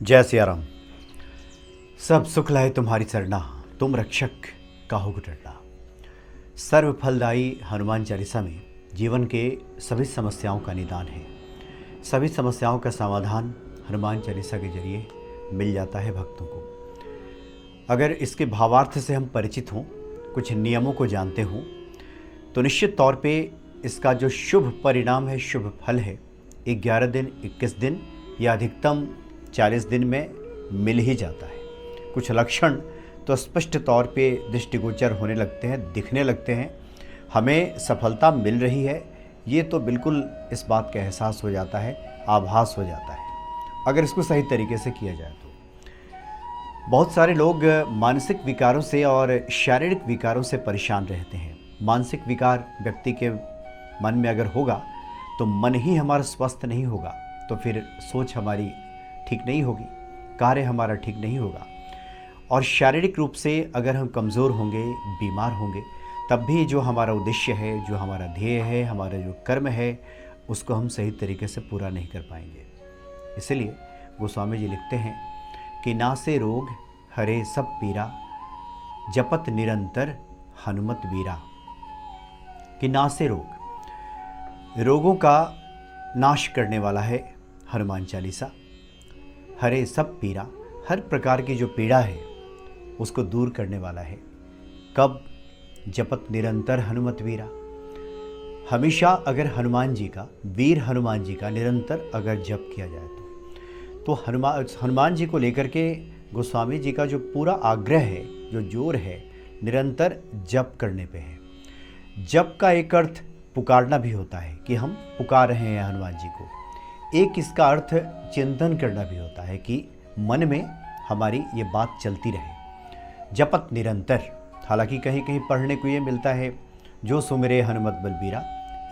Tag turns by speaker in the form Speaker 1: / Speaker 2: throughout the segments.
Speaker 1: जय सिया राम। सब सुख लाए तुम्हारी सरना, तुम रक्षक काहू को डरना। सर्व फलदायी हनुमान चालीसा में जीवन के सभी समस्याओं का निदान है। सभी समस्याओं का समाधान हनुमान चालीसा के जरिए मिल जाता है भक्तों को। अगर इसके भावार्थ से हम परिचित हों, कुछ नियमों को जानते हों, तो निश्चित तौर पे इसका जो शुभ परिणाम है, शुभ फल है, 11 दिन, 21 दिन या अधिकतम 40 दिन में मिल ही जाता है। कुछ लक्षण तो स्पष्ट तौर पे दृष्टिगोचर होने लगते हैं, दिखने लगते हैं। हमें सफलता मिल रही है, ये तो बिल्कुल इस बात का एहसास हो जाता है, आभास हो जाता है, अगर इसको सही तरीके से किया जाए तो। बहुत सारे लोग मानसिक विकारों से और शारीरिक विकारों से परेशान रहते हैं। मानसिक विकार व्यक्ति के मन में अगर होगा तो मन ही हमारा स्वस्थ नहीं होगा, तो फिर सोच हमारी ठीक नहीं होगी, कार्य हमारा ठीक नहीं होगा। और शारीरिक रूप से अगर हम कमज़ोर होंगे, बीमार होंगे, तब भी जो हमारा उद्देश्य है, जो हमारा ध्येय है, हमारा जो कर्म है, उसको हम सही तरीके से पूरा नहीं कर पाएंगे। इसलिए गोस्वामी जी लिखते हैं कि नासे रोग हरे सब पीरा, जपत निरंतर हनुमत वीरा। कि नासे रोगों का नाश करने वाला है हनुमान चालीसा। हरे सब पीरा, हर प्रकार की जो पीड़ा है उसको दूर करने वाला है। कब? जपत निरंतर हनुमत वीरा। हमेशा अगर हनुमान जी का, वीर हनुमान जी का निरंतर अगर जप किया जाए तो हनुमान जी को लेकर के गोस्वामी जी का जो पूरा आग्रह है, जो जोर है, निरंतर जप करने पे है। जप का एक अर्थ पुकारना भी होता है कि हम पुकार रहे हैं हनुमान जी को। एक इसका अर्थ चिंतन करना भी होता है कि मन में हमारी ये बात चलती रहे। जपत निरंतर, हालांकि कहीं कहीं पढ़ने को ये मिलता है जो सुमिरे हनुमत बलबीरा,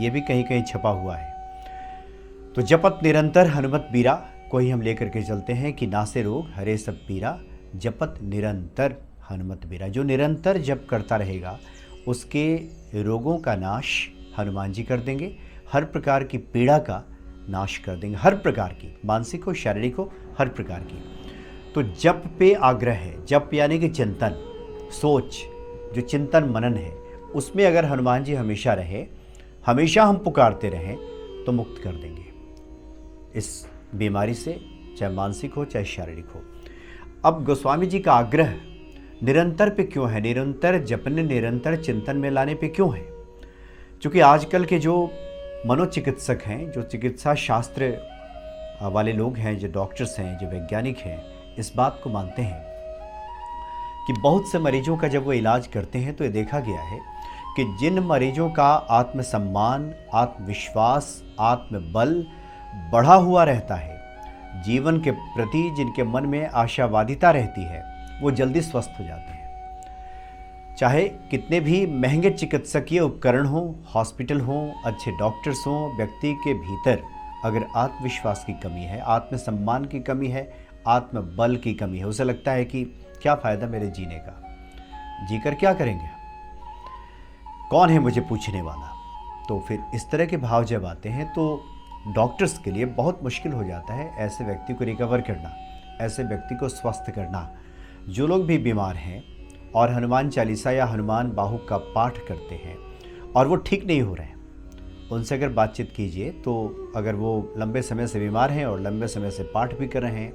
Speaker 1: ये भी कहीं कहीं छपा हुआ है। तो जपत निरंतर हनुमत बीरा को ही हम लेकर के चलते हैं कि नासे रोग हरे सब पीरा, जपत निरंतर हनुमत बीरा। जो निरंतर जप करता रहेगा उसके रोगों का नाश हनुमान जी कर देंगे, हर प्रकार की पीड़ा का नाश कर देंगे, हर प्रकार की, मानसिक हो, शारीरिक हो, हर प्रकार की। तो जप पे आग्रह है। जप यानी कि चिंतन, सोच, जो चिंतन मनन है, उसमें अगर हनुमान जी हमेशा रहे, हमेशा हम पुकारते रहें, तो मुक्त कर देंगे इस बीमारी से, चाहे मानसिक हो चाहे शारीरिक हो। अब गोस्वामी जी का आग्रह निरंतर पे क्यों है, निरंतर जपने, निरंतर चिंतन में लाने पे क्यों है? क्योंकि आजकल के जो मनोचिकित्सक हैं, जो चिकित्सा शास्त्र वाले लोग हैं, जो डॉक्टर्स हैं, जो वैज्ञानिक हैं, इस बात को मानते हैं कि बहुत से मरीजों का जब वो इलाज करते हैं तो ये देखा गया है कि जिन मरीजों का आत्मसम्मान, आत्मविश्वास, आत्मबल बढ़ा हुआ रहता है, जीवन के प्रति जिनके मन में आशावादिता रहती है, वो जल्दी स्वस्थ हो जाते हैं। चाहे कितने भी महंगे चिकित्सकीय उपकरण हों, हॉस्पिटल हों, अच्छे डॉक्टर्स हों, व्यक्ति के भीतर अगर आत्मविश्वास की कमी है, आत्मसम्मान की कमी है, आत्मबल की कमी है, उसे लगता है कि क्या फ़ायदा मेरे जीने का, जीकर क्या करेंगे, कौन है मुझे पूछने वाला। तो फिर इस तरह के भाव जब आते हैं तो डॉक्टर्स के लिए बहुत मुश्किल हो जाता है ऐसे व्यक्ति को रिकवर करना, ऐसे व्यक्ति को स्वस्थ करना। जो लोग भी बीमार हैं और हनुमान चालीसा या हनुमान बाहु का पाठ करते हैं और वो ठीक नहीं हो रहे हैं, उनसे अगर बातचीत कीजिए तो अगर वो लंबे समय से बीमार हैं और लंबे समय से पाठ भी कर रहे हैं,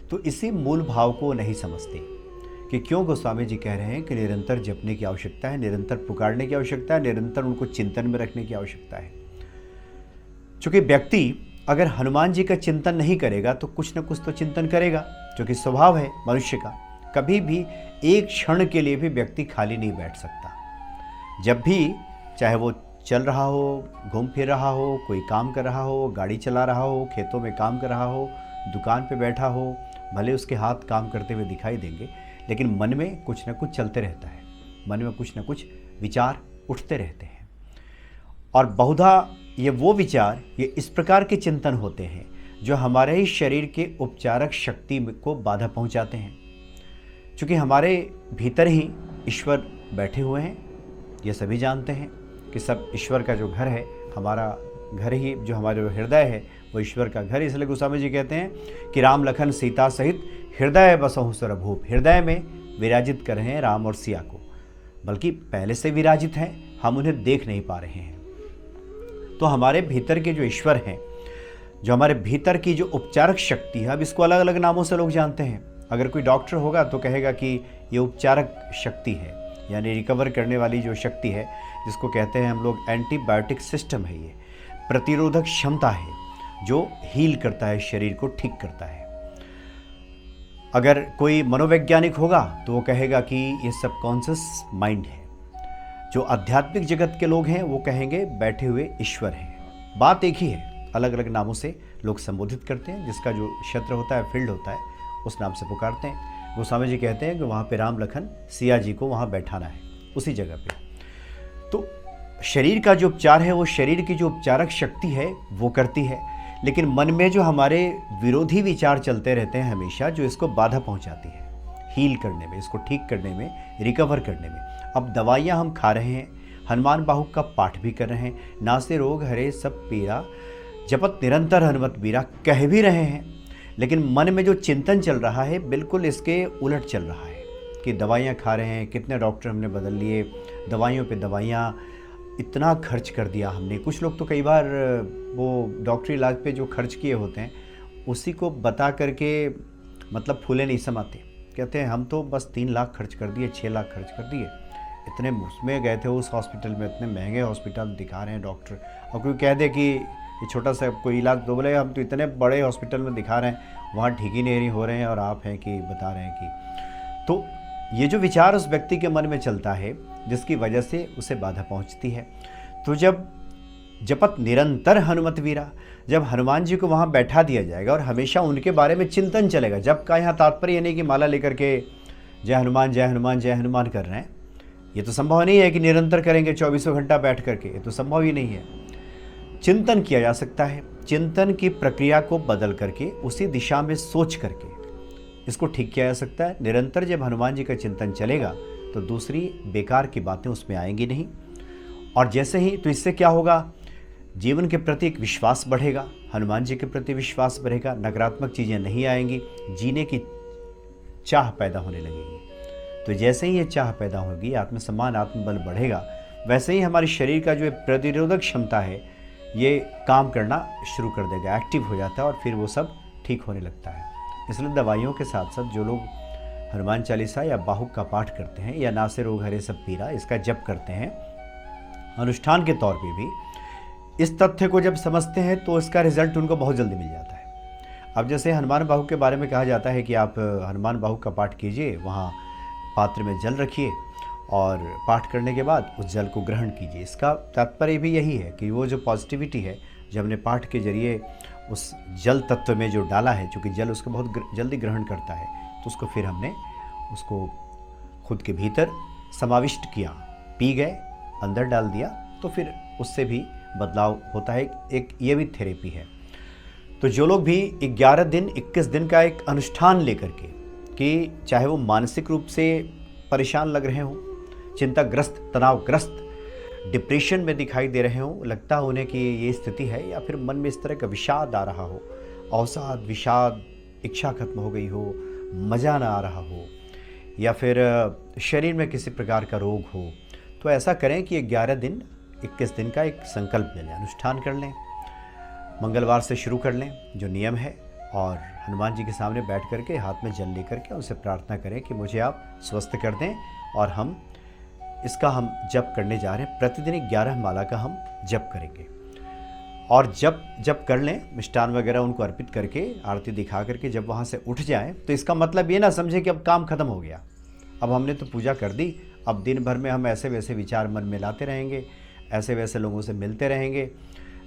Speaker 1: तो इसी मूल भाव को नहीं समझते कि क्यों गोस्वामी जी कह रहे हैं कि निरंतर जपने की आवश्यकता है, निरंतर पुकारने की आवश्यकता है, निरंतर उनको चिंतन में रखने की आवश्यकता है। क्योंकि व्यक्ति अगर हनुमान जी का चिंतन नहीं करेगा तो कुछ न कुछ तो चिंतन करेगा, क्योंकि स्वभाव है मनुष्य का। कभी भी एक क्षण के लिए भी व्यक्ति खाली नहीं बैठ सकता। जब भी, चाहे वो चल रहा हो, घूम फिर रहा हो, कोई काम कर रहा हो, गाड़ी चला रहा हो, खेतों में काम कर रहा हो, दुकान पे बैठा हो, भले उसके हाथ काम करते हुए दिखाई देंगे, लेकिन मन में कुछ न कुछ चलते रहता है, मन में कुछ न कुछ विचार उठते रहते हैं। और बहुधा ये वो विचार, ये इस प्रकार के चिंतन होते हैं जो हमारे ही शरीर के उपचारक शक्ति को बाधा पहुंचाते हैं। क्योंकि हमारे भीतर ही ईश्वर बैठे हुए हैं, ये सभी जानते हैं कि सब ईश्वर का जो घर है, हमारा घर ही, जो हमारे हृदय है वो ईश्वर का घर। इसलिए गोस्वामी जी कहते हैं कि राम लखन सीता सहित हृदय बसहु सर्वभूप, हृदय में विराजित कर रहे हैं राम और सिया को, बल्कि पहले से विराजित हैं, हम उन्हें देख नहीं पा रहे हैं। तो हमारे भीतर के जो ईश्वर हैं, जो हमारे भीतर की जो उपचारक शक्ति है, अब इसको अलग अलग नामों से लोग जानते हैं। अगर कोई डॉक्टर होगा तो कहेगा कि ये उपचारक शक्ति है, यानी रिकवर करने वाली जो शक्ति है, जिसको कहते हैं हम लोग एंटीबायोटिक सिस्टम है, ये प्रतिरोधक क्षमता है जो हील करता है, शरीर को ठीक करता है। अगर कोई मनोवैज्ञानिक होगा तो वो कहेगा कि ये सबकॉन्शियस माइंड है। जो आध्यात्मिक जगत के लोग हैं वो कहेंगे बैठे हुए ईश्वर हैं। बात एक ही है, अलग अलग नामों से लोग संबोधित करते हैं। जिसका जो क्षेत्र होता है, फील्ड होता है, उस नाम से पुकारते हैं। गोस्वामी जी कहते हैं कि वहाँ पे राम लखन सिया जी को वहाँ बैठाना है, उसी जगह पे। तो शरीर का जो उपचार है वो शरीर की जो उपचारक शक्ति है वो करती है, लेकिन मन में जो हमारे विरोधी विचार चलते रहते हैं हमेशा, जो इसको बाधा पहुंचाती है हील करने में, इसको ठीक करने में, रिकवर करने में। अब दवाइयां हम खा रहे हैं, हनुमान बाहुक का पाठ भी कर रहे हैं, नासे रोग हरे सब पीरा, जपत निरंतर हनुमत बीरा कह भी रहे हैं, लेकिन मन में जो चिंतन चल रहा है बिल्कुल इसके उलट चल रहा है कि दवाइयाँ खा रहे हैं, कितने डॉक्टर हमने बदल लिए, दवाइयों पे दवाइयाँ, इतना खर्च कर दिया हमने। कुछ लोग तो कई बार वो डॉक्टरी इलाज पे जो खर्च किए होते हैं उसी को बता करके मतलब फूले नहीं समाते, कहते हैं हम तो बस 3 लाख खर्च कर दिए, 6 लाख खर्च कर दिए, इतने उसमें गए थे उस हॉस्पिटल में, इतने महंगे हॉस्पिटल दिखा रहे हैं डॉक्टर। और कोई कह दे कि ये छोटा सा कोई इलाज, तो बोले हम तो इतने बड़े हॉस्पिटल में दिखा रहे हैं, वहाँ ठीक ही नहीं हो रहे हैं और आप हैं कि बता रहे हैं कि। तो ये जो विचार उस व्यक्ति के मन में चलता है जिसकी वजह से उसे बाधा पहुंचती है। तो जब जपत निरंतर हनुमत वीरा, जब हनुमान जी को वहाँ बैठा दिया जाएगा और हमेशा उनके बारे में चिंतन चलेगा, जब का यहाँ तात्पर्य नहीं कि माला लेकर के जय हनुमान जय हनुमान जय हनुमान कर रहे हैं, ये तो संभव नहीं है कि निरंतर करेंगे 24 घंटा बैठ करके, ये तो संभव ही नहीं है। चिंतन किया जा सकता है, चिंतन की प्रक्रिया को बदल करके उसी दिशा में सोच करके इसको ठीक किया जा सकता है। निरंतर जब हनुमान जी का चिंतन चलेगा तो दूसरी बेकार की बातें उसमें आएंगी नहीं। और जैसे ही, तो इससे क्या होगा, जीवन के प्रति एक विश्वास बढ़ेगा, हनुमान जी के प्रति विश्वास बढ़ेगा, नकारात्मक चीज़ें नहीं आएंगी, जीने की चाह पैदा होने लगेगी। तो जैसे ही ये चाह पैदा होगी, आत्मसम्मान आत्मबल बढ़ेगा, वैसे ही हमारे शरीर का जो प्रतिरोधक क्षमता है ये काम करना शुरू कर देगा, एक्टिव हो जाता है और फिर वो सब ठीक होने लगता है। इसलिए दवाइयों के साथ साथ जो लोग हनुमान चालीसा या बाहुक का पाठ करते हैं या नासे रोग हरे सब पीरा, इसका जप करते हैं अनुष्ठान के तौर पे भी, इस तथ्य को जब समझते हैं तो इसका रिजल्ट उनको बहुत जल्दी मिल जाता है। अब जैसे हनुमान बाहुक के बारे में कहा जाता है कि आप हनुमान बाहुक का पाठ कीजिए, वहाँ पात्र में जल रखिए और पाठ करने के बाद उस जल को ग्रहण कीजिए। इसका तात्पर्य भी यही है कि वो जो पॉजिटिविटी है जो हमने पाठ के जरिए उस जल तत्व में जो डाला है, चूँकि जल उसको बहुत जल्दी ग्रहण करता है, तो उसको फिर हमने उसको खुद के भीतर समाविष्ट किया, पी गए, अंदर डाल दिया, तो फिर उससे भी बदलाव होता है। एक ये भी थेरेपी है। तो जो लोग भी 11 दिन 21 दिन का एक अनुष्ठान लेकर के, कि चाहे वो मानसिक रूप से परेशान लग रहे हों, चिंताग्रस्त, तनावग्रस्त, डिप्रेशन में दिखाई दे रहे हों, लगता है उन्हें कि ये स्थिति है, या फिर मन में इस तरह का विषाद आ रहा हो, अवसाद, विषाद, इच्छा खत्म हो गई हो, मज़ा ना आ रहा हो, या फिर शरीर में किसी प्रकार का रोग हो, तो ऐसा करें कि 11 दिन 21 दिन का एक संकल्प ले लें, अनुष्ठान कर लें, मंगलवार से शुरू कर लें जो नियम है, और हनुमान जी के सामने बैठ करके हाथ में जल लेकर के उनसे प्रार्थना करें कि मुझे आप स्वस्थ कर दें, और हम जप करने जा रहे हैं। प्रतिदिन 11 माला का हम जप करेंगे, और जब कर लें, मिष्ठान वगैरह उनको अर्पित करके, आरती दिखा करके जब वहाँ से उठ जाएं, तो इसका मतलब ये ना समझे कि अब काम खत्म हो गया, अब हमने तो पूजा कर दी, अब दिन भर में हम ऐसे वैसे विचार मन में लाते रहेंगे, ऐसे वैसे लोगों से मिलते रहेंगे,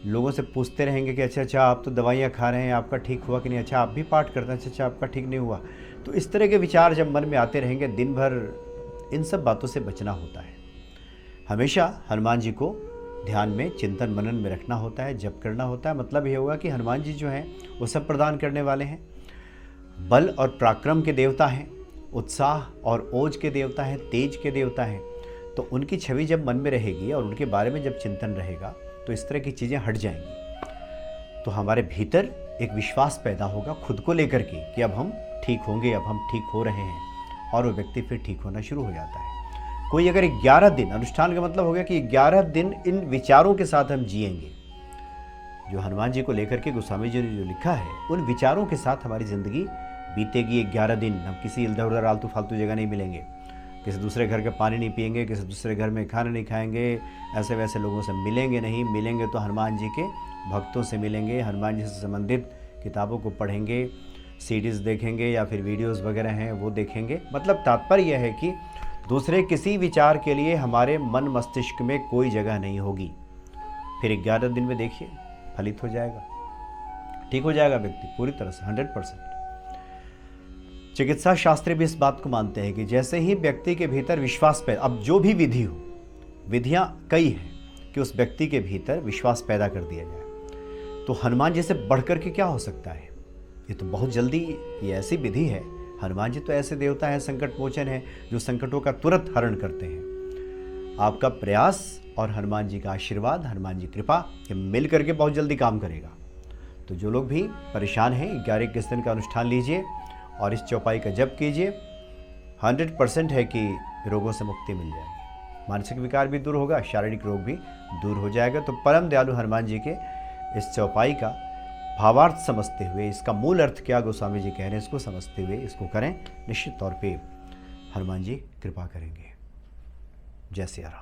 Speaker 1: लोगों से पूछते रहेंगे कि अच्छा आप तो दवाइयाँ खा रहे हैं, आपका ठीक हुआ कि नहीं, अच्छा आप भी पाठ करते हैं, अच्छा आपका ठीक नहीं हुआ। तो इस तरह के विचार जब मन में आते रहेंगे दिन भर, इन सब बातों से बचना होता है। हमेशा हनुमान जी को ध्यान में, चिंतन मनन में रखना होता है, जप करना होता है। मतलब ये होगा कि हनुमान जी जो हैं वो सब प्रदान करने वाले हैं, बल और पराक्रम के देवता हैं, उत्साह और ओज के देवता हैं, तेज के देवता हैं। तो उनकी छवि जब मन में रहेगी और उनके बारे में जब चिंतन रहेगा तो इस तरह की चीज़ें हट जाएंगी। तो हमारे भीतर एक विश्वास पैदा होगा खुद को लेकर के कि अब हम ठीक होंगे, अब हम ठीक हो रहे हैं, और वो व्यक्ति फिर ठीक होना शुरू हो जाता है। कोई अगर 11 दिन, अनुष्ठान का मतलब हो गया कि 11 दिन इन विचारों के साथ हम जिएंगे, जो हनुमान जी को लेकर के गोस्वामी जी ने जो लिखा है, उन विचारों के साथ हमारी ज़िंदगी बीतेगी 11 दिन। हम किसी इधर उधर आलतू फालतू जगह नहीं मिलेंगे, किसी दूसरे घर का पानी नहीं पिएंगे, किसी दूसरे घर में खाना नहीं खाएंगे, ऐसे वैसे लोगों से मिलेंगे नहीं। मिलेंगे तो हनुमान जी के भक्तों से मिलेंगे, हनुमान जी से संबंधित किताबों को पढ़ेंगे, सीडीज़ देखेंगे या फिर वीडियोज़ वगैरह हैं वो देखेंगे। मतलब तात्पर्य यह है कि दूसरे किसी विचार के लिए हमारे मन मस्तिष्क में कोई जगह नहीं होगी। फिर 11 दिन में देखिए फलित हो जाएगा, ठीक हो जाएगा व्यक्ति पूरी तरह से 100%। चिकित्सा शास्त्री भी इस बात को मानते हैं कि जैसे ही व्यक्ति के भीतर विश्वास पैदा, अब जो भी विधि हो, विधियां कई हैं कि उस व्यक्ति के भीतर विश्वास पैदा कर दिया जाए, तो हनुमान जी से बढ़कर के क्या हो सकता है। ये तो बहुत जल्दी, ये ऐसी विधि है, हनुमान जी तो ऐसे देवता हैं, संकट मोचन है, जो संकटों का तुरंत हरण करते हैं। आपका प्रयास और हनुमान जी का आशीर्वाद, हनुमान जी कृपा, ये मिल करके बहुत जल्दी काम करेगा। तो जो लोग भी परेशान हैं, 11-21 दिन का अनुष्ठान लीजिए और इस चौपाई का जप कीजिए। 100% है कि रोगों से मुक्ति मिल जाएगी, मानसिक विकार भी दूर होगा, शारीरिक रोग भी दूर हो जाएगा। तो परम दयालु हनुमान जी के इस चौपाई का भावार्थ समझते हुए, इसका मूल अर्थ क्या गोस्वामी जी कह रहे हैं, इसको समझते हुए इसको करें, निश्चित तौर पे हनुमान जी कृपा करेंगे। जय सिया राम।